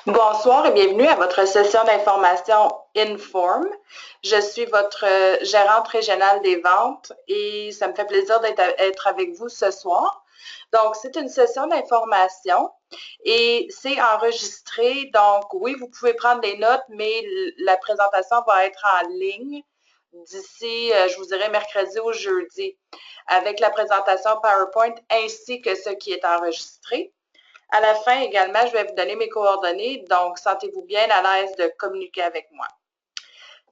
Bonsoir et bienvenue à votre session d'information Inform. Je suis votre gérante régionale des ventes et ça me fait plaisir d'être avec vous ce soir. Donc, c'est une session d'information et c'est enregistré. Donc, oui, vous pouvez prendre des notes, mais la présentation va être en ligne d'ici, je vous dirais, mercredi ou jeudi, avec la présentation PowerPoint ainsi que ce qui est enregistré. À la fin également, je vais vous donner mes coordonnées, donc sentez-vous bien à l'aise de communiquer avec moi.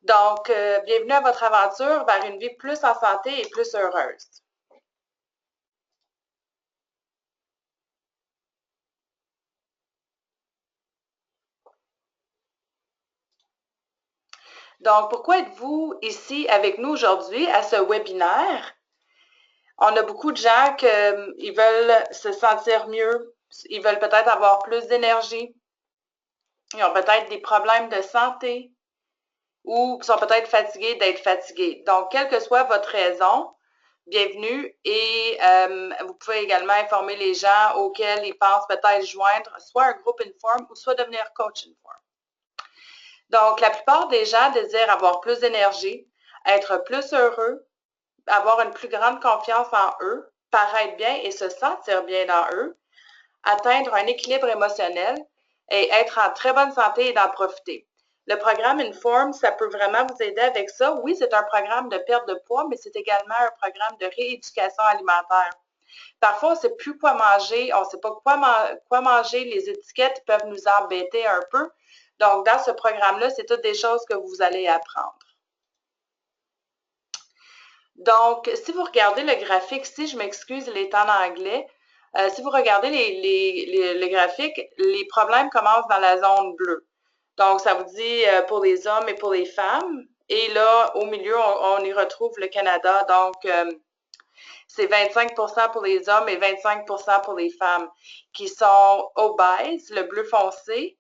Donc, bienvenue à votre aventure vers une vie plus en santé et plus heureuse. Donc, pourquoi êtes-vous ici avec nous aujourd'hui à ce webinaire? On a beaucoup de gens qui veulent se sentir mieux, ils veulent peut-être avoir plus d'énergie, ils ont peut-être des problèmes de santé ou sont peut-être fatigués d'être fatigués. Donc, quelle que soit votre raison, bienvenue et vous pouvez également informer les gens auxquels ils pensent peut-être joindre soit un groupe Inform ou soit devenir coach Inform. Donc, la plupart des gens désirent avoir plus d'énergie, être plus heureux, avoir une plus grande confiance en eux, paraître bien et se sentir bien dans eux, atteindre un équilibre émotionnel et être en très bonne santé et d'en profiter. Le programme Inform, ça peut vraiment vous aider avec ça. Oui, c'est un programme de perte de poids, mais c'est également un programme de rééducation alimentaire. Parfois, on ne sait plus quoi manger, on ne sait pas quoi manger, les étiquettes peuvent nous embêter un peu. Donc, dans ce programme-là, c'est toutes des choses que vous allez apprendre. Donc, si vous regardez le graphique ici, je m'excuse, il est en anglais. Si vous regardez le graphique, les problèmes commencent dans la zone bleue. Donc, ça vous dit pour les hommes et pour les femmes. Et là, au milieu, on y retrouve le Canada. Donc, c'est 25 pour les hommes et 25 pour les femmes qui sont obèses, le bleu foncé.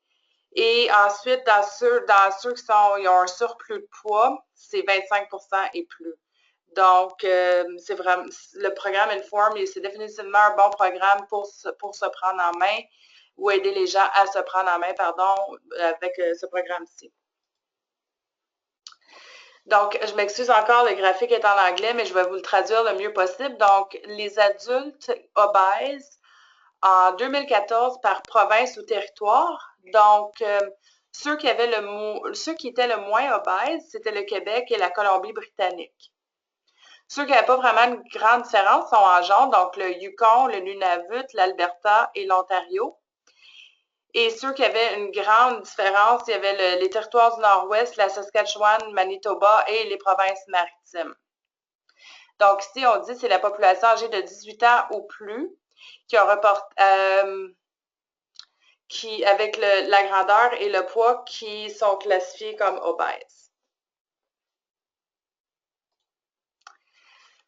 Et ensuite, dans ceux qui ont un surplus de poids, c'est 25 et plus. Donc, c'est vraiment le programme Inform, c'est définitivement un bon programme pour se prendre en main ou aider les gens à se prendre en main, pardon, avec ce programme-ci. Donc, je m'excuse encore, le graphique est en anglais, mais je vais vous le traduire le mieux possible. Donc, les adultes obèses en 2014 par province ou territoire. Donc, ceux qui étaient le moins obèses, c'était le Québec et la Colombie-Britannique. Ceux qui n'avaient pas vraiment une grande différence sont en jaune, donc le Yukon, le Nunavut, l'Alberta et l'Ontario. Et ceux qui avaient une grande différence, il y avait les territoires du Nord-Ouest, la Saskatchewan, Manitoba et les provinces maritimes. Donc ici, on dit que c'est la population âgée de 18 ans ou plus qui a avec la grandeur et le poids qui sont classifiés comme obèses.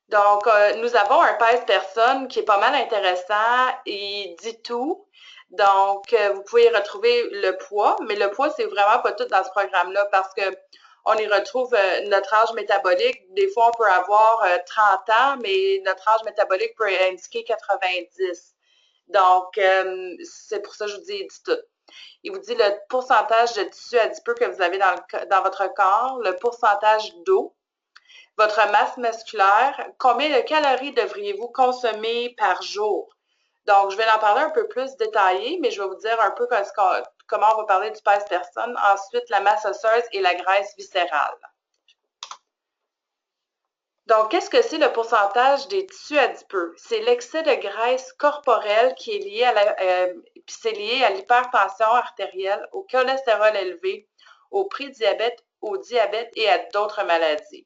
Donc, nous avons un pèse-personne qui est pas mal intéressant. Il dit tout. Donc, vous pouvez y retrouver le poids, mais le poids, c'est vraiment pas tout dans ce programme-là parce que on y retrouve notre âge métabolique. Des fois, on peut avoir 30 ans, mais notre âge métabolique peut indiquer 90. Donc, c'est pour ça que je vous dis, il dit tout. Il vous dit le pourcentage de tissu adipeux que vous avez dans votre corps, le pourcentage d'eau, votre masse musculaire, combien de calories devriez-vous consommer par jour? Donc, je vais en parler un peu plus détaillé, mais je vais vous dire un peu comment on va parler du pèse-personne. Ensuite, la masse osseuse et la graisse viscérale. Donc, qu'est-ce que c'est le pourcentage des tissus adipeux? C'est l'excès de graisse corporelle qui est lié à l'hypertension artérielle, au cholestérol élevé, au prédiabète, au diabète et à d'autres maladies.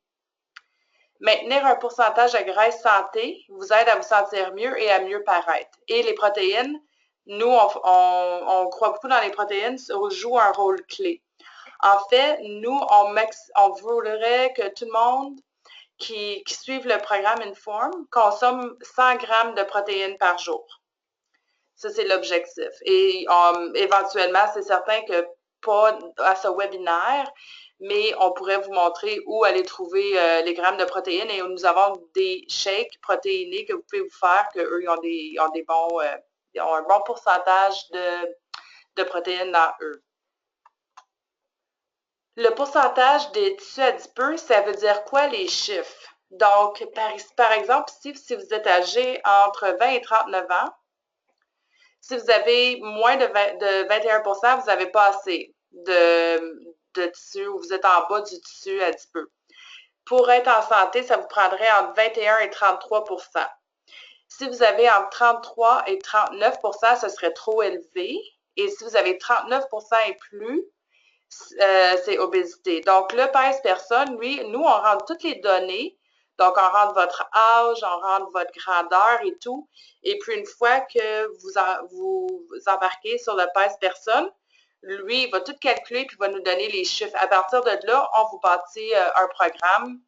Maintenir un pourcentage de graisse santé vous aide à vous sentir mieux et à mieux paraître. Et les protéines, nous, on croit beaucoup dans les protéines, jouent un rôle clé. En fait, nous, on voudrait que tout le monde qui suivent le programme Inform consomment 100 grammes de protéines par jour. Ça, c'est l'objectif. Et éventuellement, c'est certain que pas à ce webinaire, mais on pourrait vous montrer où aller trouver les grammes de protéines et nous avons des shakes protéinés que vous pouvez vous faire, qu'eux, ils ont un bon pourcentage de protéines dans eux. Le pourcentage des tissus adipeux, ça veut dire quoi les chiffres? Donc, par exemple, si vous êtes âgé entre 20 et 39 ans, si vous avez moins de 21%, vous n'avez pas assez de tissu ou vous êtes en bas du tissu adipeux. Pour être en santé, ça vous prendrait entre 21 et 33%. Si vous avez entre 33 et 39%, ce serait trop élevé. Et si vous avez 39% et plus, c'est obésité. Donc, le pèse personne, lui, nous, on rentre toutes les données. Donc, on rentre votre âge, on rentre votre grandeur et tout. Et puis, une fois que vous embarquez sur le pèse personne, lui, il va tout calculer puis il va nous donner les chiffres. À partir de là, on vous bâtit un programme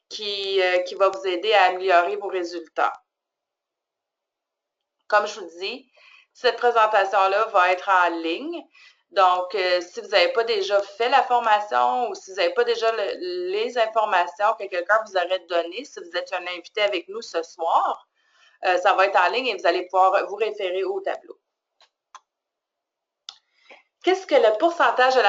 qui va vous aider à améliorer vos résultats. Comme je vous dis, cette présentation-là va être en ligne. Donc, si vous n'avez pas déjà fait la formation ou si vous n'avez pas déjà les informations que quelqu'un vous aurait données, si vous êtes un invité avec nous ce soir, ça va être en ligne et vous allez pouvoir vous référer au tableau. Qu'est-ce que le pourcentage de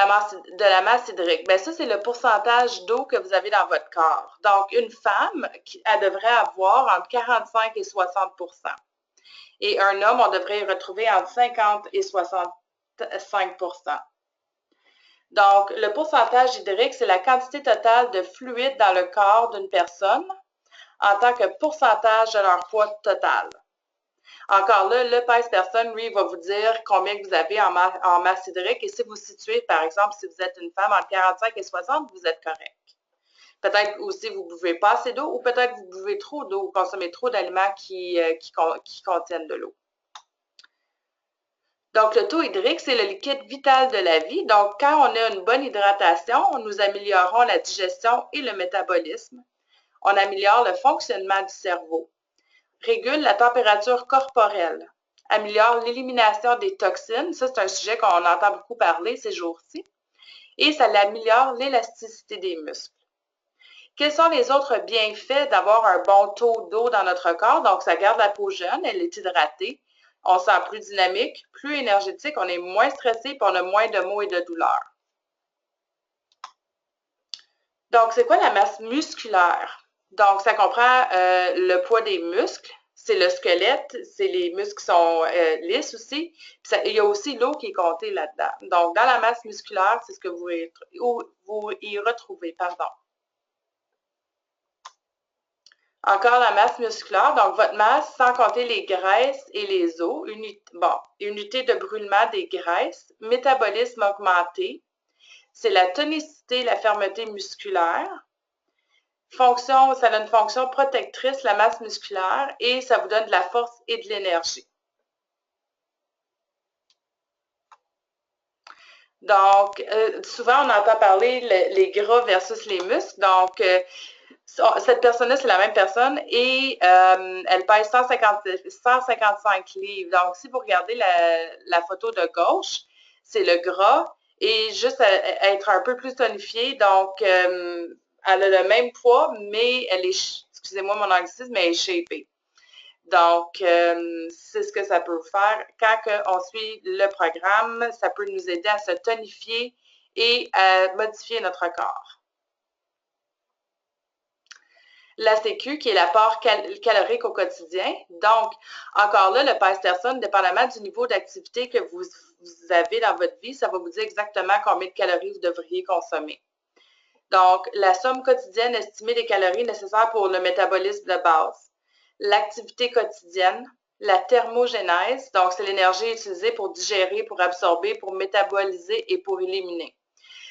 la masse hydrique? Bien, ça, c'est le pourcentage d'eau que vous avez dans votre corps. Donc, une femme, elle devrait avoir entre 45 et 60 %. Et un homme, on devrait y retrouver entre 50 et 65 %. Donc, le pourcentage hydrique, c'est la quantité totale de fluide dans le corps d'une personne en tant que pourcentage de leur poids total. Encore là, le pèse personne, lui, va vous dire combien que vous avez en masse hydrique. Et si vous vous situez, par exemple, si vous êtes une femme entre 45 et 60, vous êtes correct. Peut-être aussi vous buvez pas assez d'eau ou peut-être vous buvez trop d'eau ou consommez trop d'aliments qui contiennent de l'eau. Donc, le taux hydrique, c'est le liquide vital de la vie. Donc, quand on a une bonne hydratation, nous améliorons la digestion et le métabolisme. On améliore le fonctionnement du cerveau, régule la température corporelle, améliore l'élimination des toxines. Ça, c'est un sujet qu'on entend beaucoup parler ces jours-ci. Et ça améliore l'élasticité des muscles. Quels sont les autres bienfaits d'avoir un bon taux d'eau dans notre corps? Donc, ça garde la peau jeune, elle est hydratée. On se sent plus dynamique, plus énergétique, on est moins stressé et on a moins de maux et de douleurs. Donc, c'est quoi la masse musculaire? Donc, ça comprend le poids des muscles, c'est le squelette, c'est les muscles qui sont lisses aussi. Puis il y a aussi l'eau qui est comptée là-dedans. Donc, dans la masse musculaire, c'est ce que vous y retrouvez. Encore la masse musculaire, donc votre masse sans compter les graisses et les os, unité de brûlement des graisses, métabolisme augmenté, c'est la tonicité, la fermeté musculaire. Fonction, ça a une fonction protectrice, la masse musculaire, et ça vous donne de la force et de l'énergie. Donc, souvent on entend parler les gras versus les muscles, donc cette personne-là, c'est la même personne et elle pèse 155 livres. Donc, si vous regardez la photo de gauche, c'est le gras et juste être un peu plus tonifiée. Donc, elle a le même poids, mais elle est, excusez-moi mon anglicisme, mais elle est shapée. Donc, c'est ce que ça peut faire. Quand on suit le programme, ça peut nous aider à se tonifier et à modifier notre corps. La Sécu, qui est l'apport calorique au quotidien. Donc, encore là, le pèse personne, dépendamment du niveau d'activité que vous avez dans votre vie, ça va vous dire exactement combien de calories vous devriez consommer. Donc, la somme quotidienne estimée des calories nécessaires pour le métabolisme de base, l'activité quotidienne, la thermogénèse, donc c'est l'énergie utilisée pour digérer, pour absorber, pour métaboliser et pour éliminer.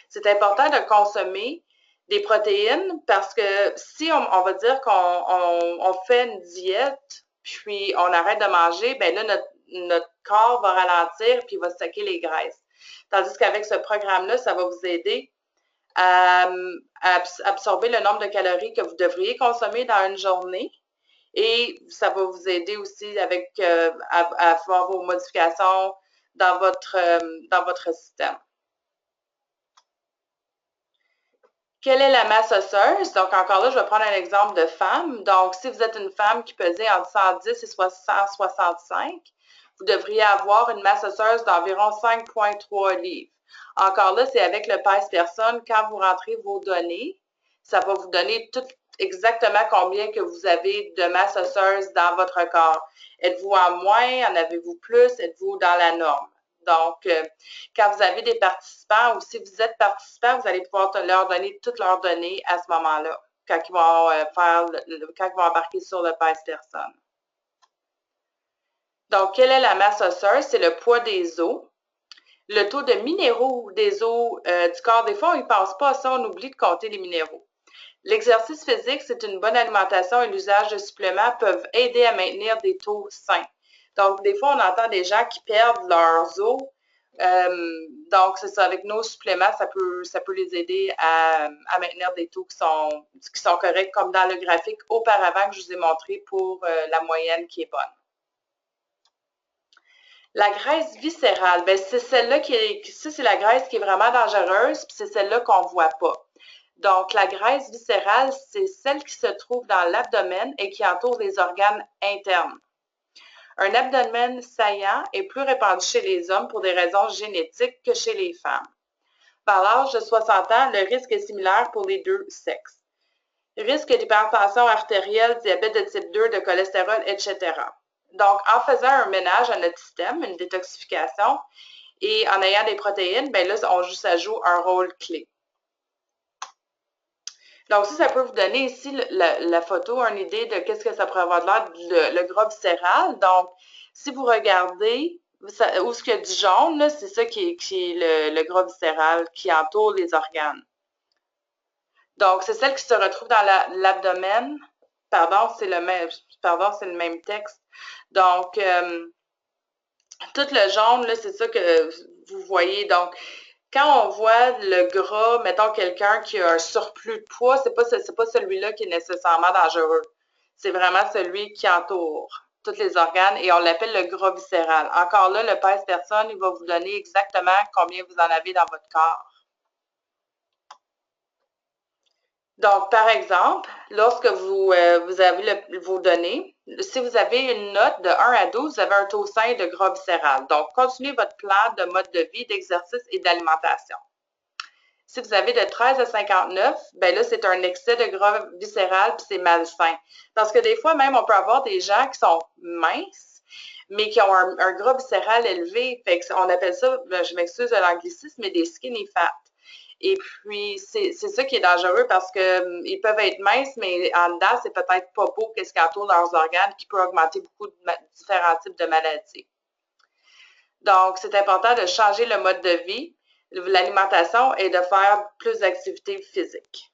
C'est important de consommer des protéines parce que si on va dire qu'on fait une diète puis on arrête de manger, bien là, notre corps va ralentir puis il va stocker les graisses. Tandis qu'avec ce programme-là, ça va vous aider à absorber le nombre de calories que vous devriez consommer dans une journée et ça va vous aider aussi avec à faire vos modifications dans votre système. Quelle est la masse osseuse? Donc, encore là, je vais prendre un exemple de femme. Donc, si vous êtes une femme qui pesait entre 110 et 165, vous devriez avoir une masse osseuse d'environ 5,3 livres. Encore là, c'est avec le PES personne, quand vous rentrez vos données, ça va vous donner tout exactement combien que vous avez de masse osseuse dans votre corps. Êtes-vous en moins? En avez-vous plus? Êtes-vous dans la norme? Donc, quand vous avez des participants ou si vous êtes participant, vous allez pouvoir leur donner toutes leurs données à ce moment-là, quand ils vont quand ils vont embarquer sur le PES personne. Donc, quelle est la masse osseuse? C'est le poids des os. Le taux de minéraux des os du corps, des fois, on n'y pense pas à ça, on oublie de compter les minéraux. L'exercice physique, c'est une bonne alimentation et l'usage de suppléments peuvent aider à maintenir des taux sains. Donc, des fois, on entend des gens qui perdent leurs os. Donc, c'est ça, avec nos suppléments, ça peut les aider à maintenir des taux qui sont corrects, comme dans le graphique auparavant que je vous ai montré pour la moyenne qui est bonne. La graisse viscérale, ben c'est celle-là c'est la graisse qui est vraiment dangereuse, puis c'est celle-là qu'on ne voit pas. Donc, la graisse viscérale, c'est celle qui se trouve dans l'abdomen et qui entoure les organes internes. Un abdomen saillant est plus répandu chez les hommes pour des raisons génétiques que chez les femmes. Par l'âge de 60 ans, le risque est similaire pour les deux sexes. Risque d'hypertension artérielle, diabète de type 2, de cholestérol, etc. Donc, en faisant un ménage à notre système, une détoxification, et en ayant des protéines, bien là, ça joue un rôle clé. Donc, ça peut vous donner ici la photo, une idée de qu'est-ce que ça pourrait avoir de l'air, le gras viscéral. Donc, si vous regardez où ce qu'il y a du jaune, c'est ça qui est le gras viscéral qui entoure les organes. Donc, c'est celle qui se retrouve dans l'abdomen. Pardon, c'est le même texte. Donc, tout le jaune, c'est ça que vous voyez. Donc, quand on voit le gras, mettons quelqu'un qui a un surplus de poids, c'est pas celui-là qui est nécessairement dangereux. C'est vraiment celui qui entoure tous les organes et on l'appelle le gras viscéral. Encore là, le PES personne, il va vous donner exactement combien vous en avez dans votre corps. Donc, par exemple, lorsque vous avez vos données, si vous avez une note de 1 à 12, vous avez un taux sain de gras viscéral. Donc, continuez votre plan de mode de vie, d'exercice et d'alimentation. Si vous avez de 13 à 59, bien là, c'est un excès de gras viscéral puis c'est malsain. Parce que des fois, même, on peut avoir des gens qui sont minces, mais qui ont un gras viscéral élevé. Fait qu'on appelle ça, je m'excuse de l'anglicisme, mais des skinny fat. Et puis, c'est ça qui est dangereux parce qu'ils peuvent être minces, mais en dedans, c'est peut-être pas beau qu'est-ce qui entoure leurs organes qui peut augmenter beaucoup de différents types de maladies. Donc, c'est important de changer le mode de vie, l'alimentation et de faire plus d'activités physiques.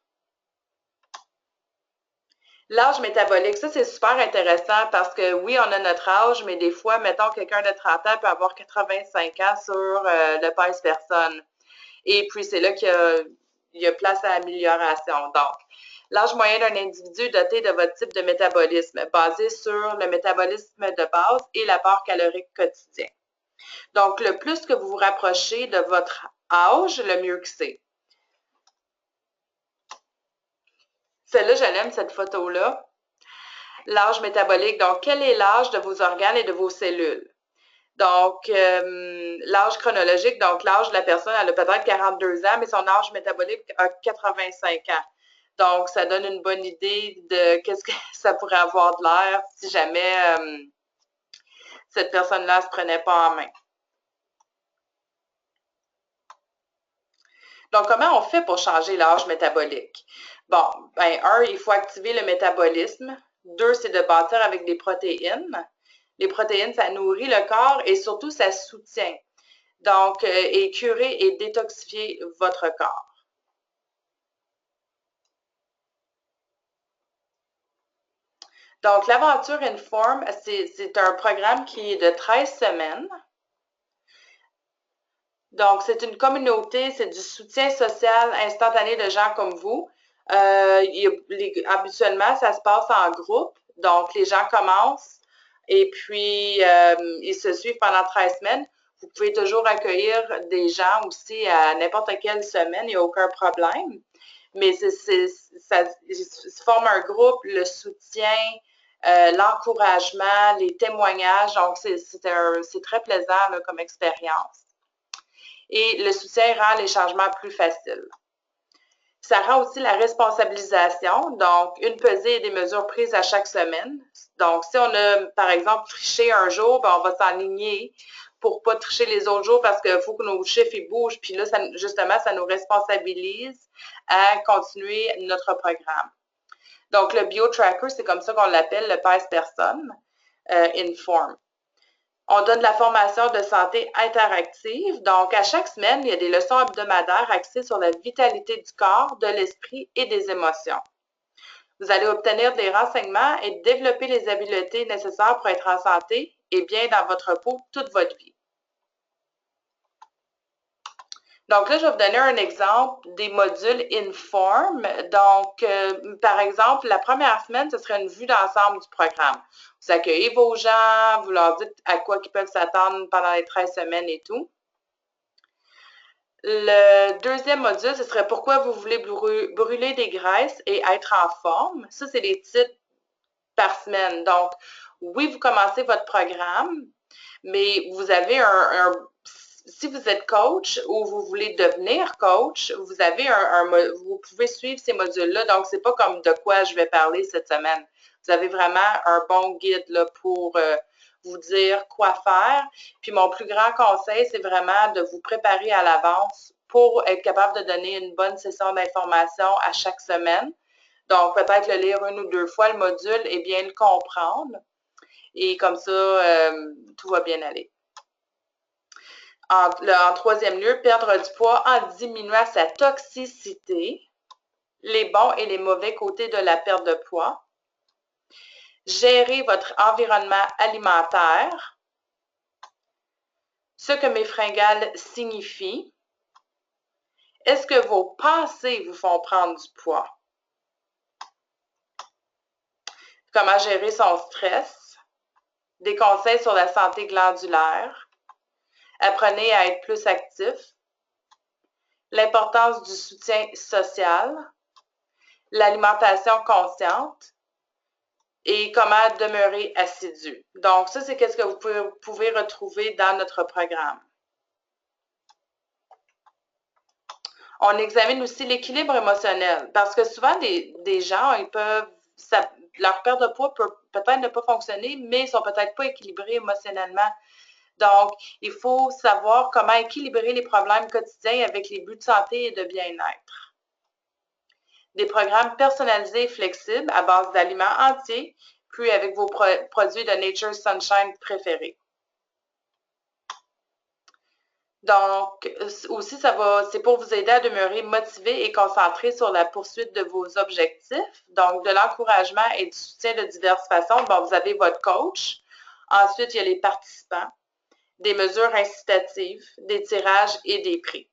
L'âge métabolique, ça c'est super intéressant parce que oui, on a notre âge, mais des fois, mettons, quelqu'un de 30 ans peut avoir 85 ans sur le PES personne. Et puis, c'est là qu'il y a place à amélioration. Donc, l'âge moyen d'un individu doté de votre type de métabolisme, basé sur le métabolisme de base et l'apport calorique quotidien. Donc, le plus que vous vous rapprochez de votre âge, le mieux que c'est. Celle-là, je l'aime, cette photo-là. L'âge métabolique. Donc, quel est l'âge de vos organes et de vos cellules? Donc, l'âge chronologique, donc l'âge de la personne, elle a peut-être 42 ans, mais son âge métabolique a 85 ans. Donc, ça donne une bonne idée de qu'est-ce que ça pourrait avoir de l'air si jamais cette personne-là ne se prenait pas en main. Donc, comment on fait pour changer l'âge métabolique? Bon, ben, 1, il faut activer le métabolisme. 2, c'est de bâtir avec des protéines. Les protéines, ça nourrit le corps et surtout, ça soutient. Donc, et curer et détoxifier votre corps. Donc, l'Aventure Inform, c'est un programme qui est de 13 semaines. Donc, c'est une communauté, c'est du soutien social instantané de gens comme vous. Habituellement, ça se passe en groupe. Donc, les gens commencent et puis ils se suivent pendant 13 semaines. Vous pouvez toujours accueillir des gens aussi à n'importe quelle semaine, il n'y a aucun problème. Mais ça se forme un groupe, le soutien, l'encouragement, les témoignages. Donc, c'est très plaisant là, comme expérience. et le soutien rend les changements plus faciles. Ça rend aussi la responsabilisation, donc une pesée et des mesures prises à chaque semaine. Donc, si on a, par exemple, triché un jour, ben, on va s'enligner pour ne pas tricher les autres jours parce qu'il faut que nos chiffres ils bougent. Puis là, justement, ça nous responsabilise à continuer notre programme. Donc, le BioTracker, c'est comme ça qu'on l'appelle, le pèse-personne, Inform. On donne de la formation de santé interactive. Donc, à chaque semaine, il y a des leçons hebdomadaires axées sur la vitalité du corps, de l'esprit et des émotions. Vous allez obtenir des renseignements et développer les habiletés nécessaires pour être en santé et bien dans votre peau toute votre vie. Donc là, je vais vous donner un exemple des modules Inform. Donc, par exemple, la première semaine, ce serait une vue d'ensemble du programme. Vous accueillez vos gens, vous leur dites à quoi ils peuvent s'attendre pendant les 13 semaines et tout. Le deuxième module, ce serait pourquoi vous voulez brûler des graisses et être en forme. Ça, c'est les titres par semaine. Donc, oui, vous commencez votre programme, mais vous avez si vous êtes coach ou vous voulez devenir coach, vous avez vous pouvez suivre ces modules-là. Donc, c'est pas comme de quoi je vais parler cette semaine. Vous avez vraiment un bon guide là, pour vous dire quoi faire. Puis, mon plus grand conseil, c'est vraiment de vous préparer à l'avance pour être capable de donner une bonne session d'information à chaque semaine. Donc, peut-être le lire une ou deux fois le module et bien le comprendre. Et comme ça, tout va bien aller. En troisième lieu, perdre du poids en diminuant sa toxicité, les bons et les mauvais côtés de la perte de poids, gérer votre environnement alimentaire, ce que mes fringales signifient, est-ce que vos pensées vous font prendre du poids, comment gérer son stress, des conseils sur la santé glandulaire, apprenez à être plus actif, l'importance du soutien social, l'alimentation consciente et comment demeurer assidu. Donc, ça, c'est ce que vous pouvez retrouver dans notre programme. On examine aussi l'équilibre émotionnel parce que souvent, des gens, leur perte de poids peut peut-être ne pas fonctionner, mais ils ne sont peut-être pas équilibrés émotionnellement. Donc, il faut savoir comment équilibrer les problèmes quotidiens avec les buts de santé et de bien-être. Des programmes personnalisés et flexibles à base d'aliments entiers, puis avec vos produits de Nature Sunshine préférés. Donc, aussi, c'est pour vous aider à demeurer motivé et concentré sur la poursuite de vos objectifs. Donc, de l'encouragement et du soutien de diverses façons. Bon, vous avez votre coach. Ensuite, il y a les participants, des mesures incitatives, des tirages et des prix.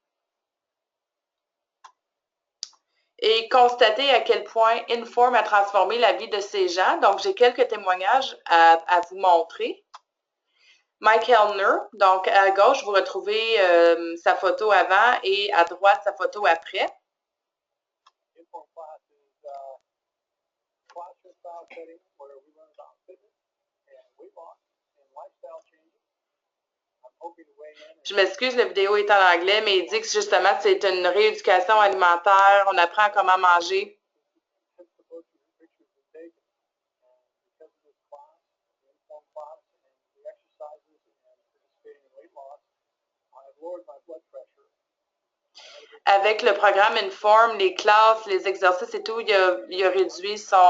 Et constater à quel point Inform a transformé la vie de ces gens. Donc, j'ai quelques témoignages à vous montrer. Mike Hellner, donc à gauche, vous retrouvez sa photo avant et à droite, sa photo après. Je m'excuse, la vidéo est en anglais, mais il dit que justement, c'est une rééducation alimentaire. On apprend comment manger. Avec le programme Inform, les classes, les exercices et tout, il a réduit sa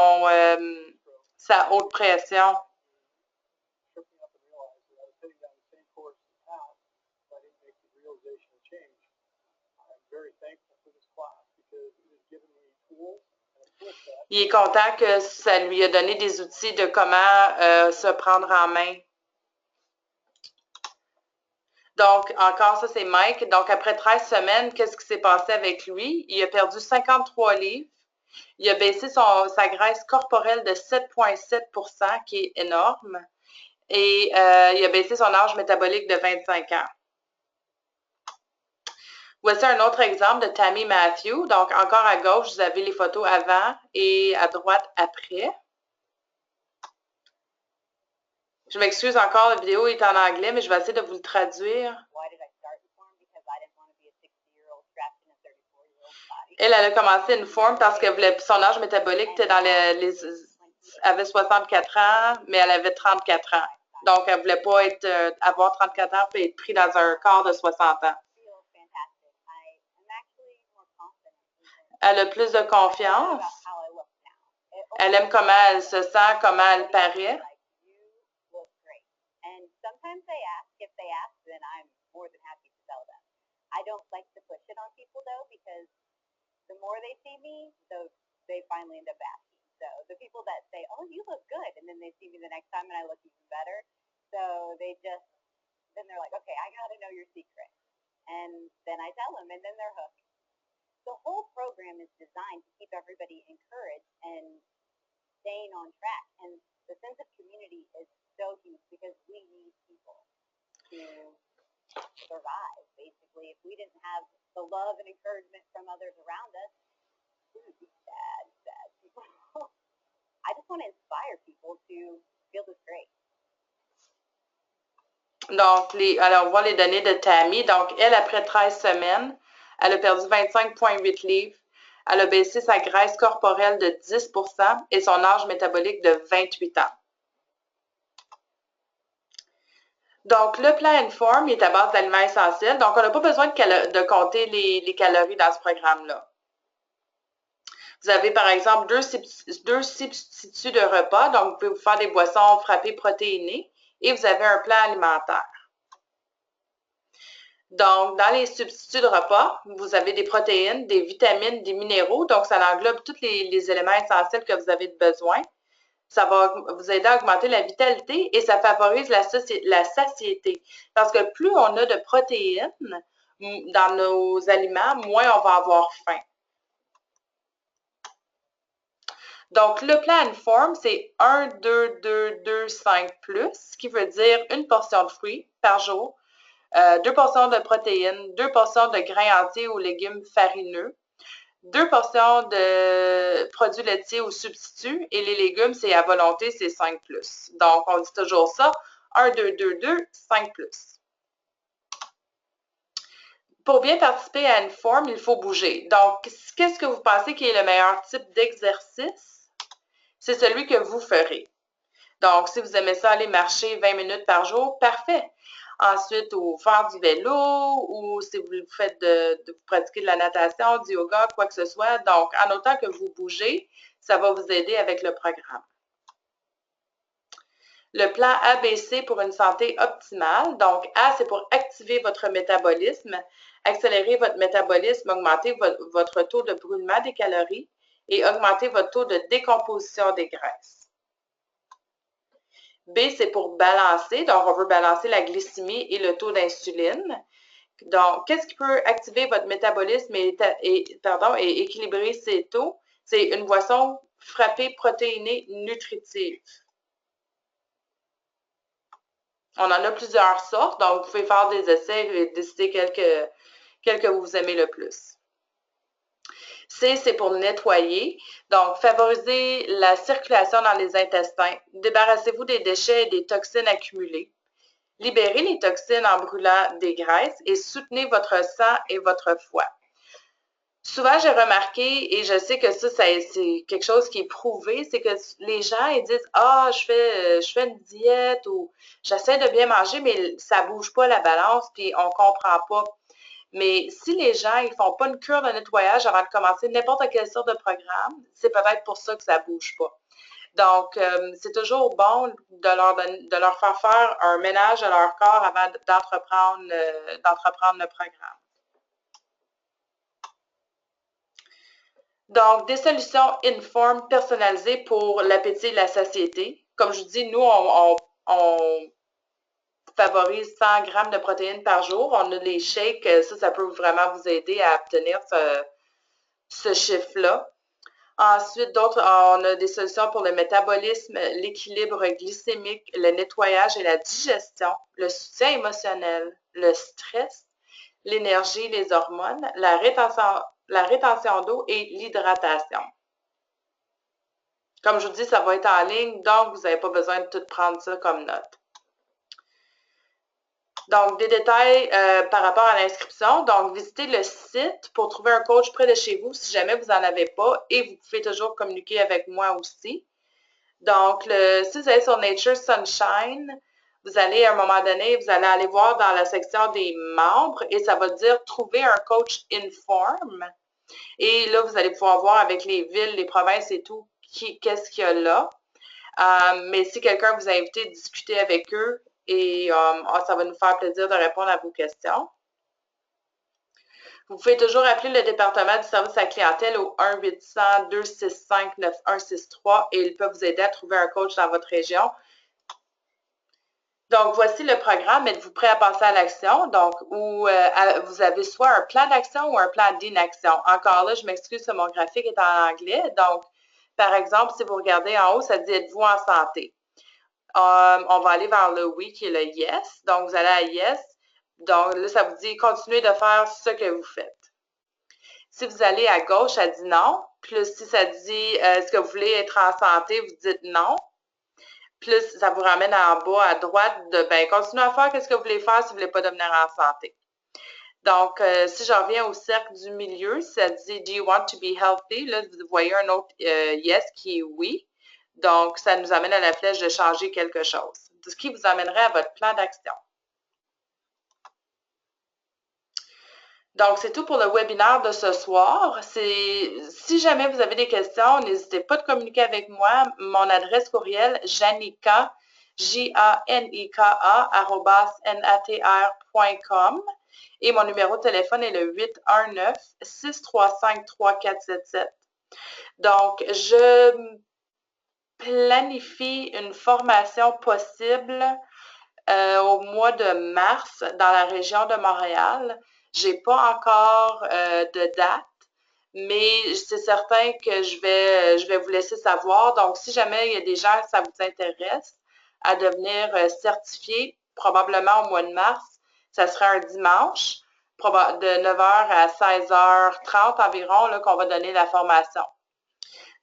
haute pression. Il est content que ça lui a donné des outils de comment se prendre en main. Donc, encore, ça, c'est Mike. Donc, après 13 semaines, qu'est-ce qui s'est passé avec lui? Il a perdu 53 livres. Il a baissé sa graisse corporelle de 7,7 %, qui est énorme. Et il a baissé son âge métabolique de 25 ans. Voici un autre exemple de Tammy Matthew. Donc, encore à gauche, vous avez les photos avant et à droite après. Je m'excuse encore, la vidéo est en anglais, mais je vais essayer de vous le traduire. Elle a commencé une forme parce que son âge métabolique était dans avait 64 ans, mais elle avait 34 ans. Donc, elle ne voulait pas avoir 34 ans et être pris dans un corps de 60 ans. Elle a plus de confiance. Elle aime comment elle se sent, comment elle paraît. I don't like to push it on people though, because the more they see me, they finally end up asking. So the people that say, "Oh, you look good," and then they see me the next time and I look even better, so then they're like, "Okay, I got to know your secret," and then I tell them, and then they're hooked. The whole program is designed to keep everybody encouraged and staying on track, and the sense of community is so huge because we need people to survive, basically. If we didn't have the love and encouragement from others around us, we would be sad people. I just want to inspire people to feel this great. Donc, alors, on voit les données de Tammy. Donc, elle, après 13 semaines, elle a perdu 25,8 livres. Elle a baissé sa graisse corporelle de 10 et son âge métabolique de 28 ans. Donc, le plan Inform est à base d'aliments essentiels. Donc, on n'a pas besoin de compter les calories dans ce programme-là. Vous avez, par exemple, deux substituts de repas. Donc, vous pouvez vous faire des boissons frappées protéinées et vous avez un plan alimentaire. Donc, dans les substituts de repas, vous avez des protéines, des vitamines, des minéraux. Donc, ça englobe tous les éléments essentiels que vous avez besoin. Ça va vous aider à augmenter la vitalité et ça favorise la satiété. Parce que plus on a de protéines dans nos aliments, moins on va avoir faim. Donc, le plan Inform, c'est 1, 2, 2, 2, 5 plus, ce qui veut dire une portion de fruits par jour, 2 portions de protéines, 2 portions de grains entiers ou légumes farineux, 2 portions de produits laitiers ou substituts et les légumes, c'est à volonté, c'est 5 plus. Donc, on dit toujours ça, 1, 2, 2, 2, 5 plus. Pour bien participer à une forme, il faut bouger. Donc, qu'est-ce que vous pensez qui est le meilleur type d'exercice? C'est celui que vous ferez. Donc, si vous aimez ça, aller marcher 20 minutes par jour, parfait. Ensuite, ou faire du vélo, ou si vous faites vous pratiquer de la natation, du yoga, quoi que ce soit. Donc, en autant que vous bougez, ça va vous aider avec le programme. Le plan ABC pour une santé optimale. Donc, A, c'est pour activer votre métabolisme, accélérer votre métabolisme, augmenter votre taux de brûlement des calories et augmenter votre taux de décomposition des graisses. B, c'est pour balancer. Donc, on veut balancer la glycémie et le taux d'insuline. Donc, qu'est-ce qui peut activer votre métabolisme et équilibrer ces taux? C'est une boisson frappée protéinée nutritive. On en a plusieurs sortes, donc vous pouvez faire des essais et décider quel que vous aimez le plus. C, c'est pour nettoyer. Donc, favoriser la circulation dans les intestins. Débarrassez-vous des déchets et des toxines accumulées. Libérez les toxines en brûlant des graisses et soutenez votre sang et votre foie. Souvent, j'ai remarqué, et je sais que ça c'est quelque chose qui est prouvé, c'est que les gens, ils disent « Ah, je fais une diète » ou « J'essaie de bien manger, mais ça ne bouge pas la balance, puis on ne comprend pas. » Mais si les gens ne font pas une cure de nettoyage avant de commencer n'importe quelle sorte de programme, c'est peut-être pour ça que ça ne bouge pas. Donc, c'est toujours bon de leur faire un ménage de leur corps avant d'entreprendre le programme. Donc, des solutions Inform personnalisées pour l'appétit et la satiété. Comme je vous dis, nous, on favorise 100 grammes de protéines par jour. On a les shakes, ça peut vraiment vous aider à obtenir ce chiffre-là. Ensuite, on a des solutions pour le métabolisme, l'équilibre glycémique, le nettoyage et la digestion, le soutien émotionnel, le stress, l'énergie, les hormones, la rétention d'eau et l'hydratation. Comme je vous dis, ça va être en ligne, donc vous n'avez pas besoin de tout prendre ça comme note. Donc, des détails par rapport à l'inscription. Donc, visitez le site pour trouver un coach près de chez vous si jamais vous n'en avez pas et vous pouvez toujours communiquer avec moi aussi. Donc, si vous allez sur Nature Sunshine, vous allez à un moment donné, vous allez aller voir dans la section des membres et ça va dire « Trouver un coach Inform ». Et là, vous allez pouvoir voir avec les villes, les provinces et tout, qu'est-ce qu'il y a là. Mais si quelqu'un vous a invité à discuter avec eux, et ça va nous faire plaisir de répondre à vos questions. Vous pouvez toujours appeler le département du service à la clientèle au 1-800-265-9163 et ils peuvent vous aider à trouver un coach dans votre région. Donc, voici le programme. Êtes-vous prêt à passer à l'action? Donc, vous avez soit un plan d'action ou un plan d'inaction. Encore là, je m'excuse que mon graphique est en anglais. Donc, par exemple, si vous regardez en haut, ça dit « Êtes-vous en santé? » On va aller vers le « Oui » qui est le « Yes ». Donc, vous allez à « Yes ». Donc, là, ça vous dit « Continuez de faire ce que vous faites ». Si vous allez à gauche, ça dit « Non ». Plus, si ça dit « Est-ce que vous voulez être en santé? » Vous dites « Non ». Plus, ça vous ramène en bas à droite de « Ben, continuez à faire ce que vous voulez faire si vous ne voulez pas devenir en santé ». Donc, si je reviens au cercle du milieu, ça dit « Do you want to be healthy? » Là, vous voyez un autre « Yes » qui est « Oui ». Donc, ça nous amène à la flèche de changer quelque chose, ce qui vous amènerait à votre plan d'action. Donc, c'est tout pour le webinaire de ce soir. Si jamais vous avez des questions, n'hésitez pas de communiquer avec moi. Mon adresse courriel, janika, Janika, @natr.com et mon numéro de téléphone est le 819-635-3477. Donc, je planifie une formation possible au mois de mars dans la région de Montréal. Je n'ai pas encore de date, mais c'est certain que je vais vous laisser savoir. Donc, si jamais il y a des gens que ça vous intéresse à devenir certifié, probablement au mois de mars, ça sera un dimanche, de 9h à 16h30 environ, qu'on va donner la formation.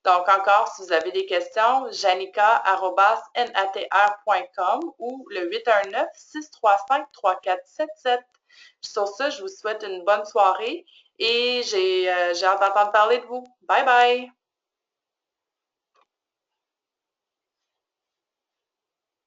Donc, encore, si vous avez des questions, janika@natr.com ou le 819-635-3477. Sur ça, je vous souhaite une bonne soirée et j'ai hâte d'entendre parler de vous. Bye bye!